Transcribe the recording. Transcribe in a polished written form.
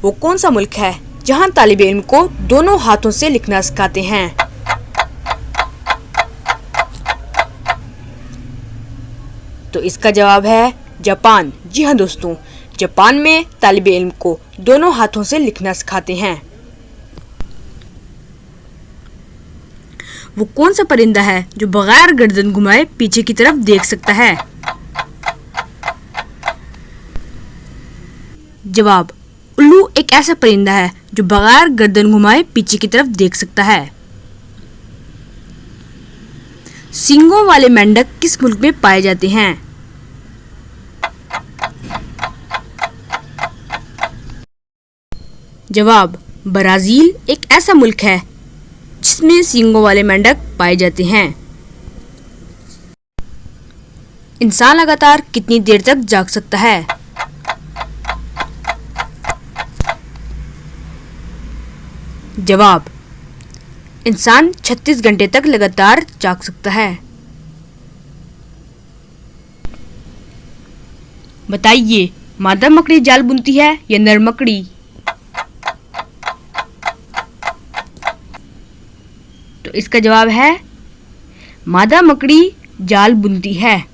वो कौन सा मुल्क है जहां तालिब इल्म को दोनों हाथों से लिखना सिखाते हैं? तो इसका जवाब है जापान। जी हाँ दोस्तों, जापान में तालिब इल्म को दोनों हाथों से लिखना सिखाते हैं। वो कौन सा परिंदा है जो बगैर गर्दन घुमाए पीछे की तरफ देख सकता है? जवाब, उल्लू एक ऐसा परिंदा है जो बगैर गर्दन घुमाए पीछे की तरफ देख सकता है। सींगों वाले मेंढक किस मुल्क में पाए जाते हैं? जवाब, ब्राजील एक ऐसा मुल्क है जिसमें सींगों वाले मेंढक पाए जाते हैं। इंसान लगातार कितनी देर तक जाग सकता है? जवाब, इंसान 36 घंटे तक लगातार जाग सकता है। बताइए, मादा मकड़ी जाल बुनती है या नर मकड़ी? तो इसका जवाब है मादा मकड़ी जाल बुनती है।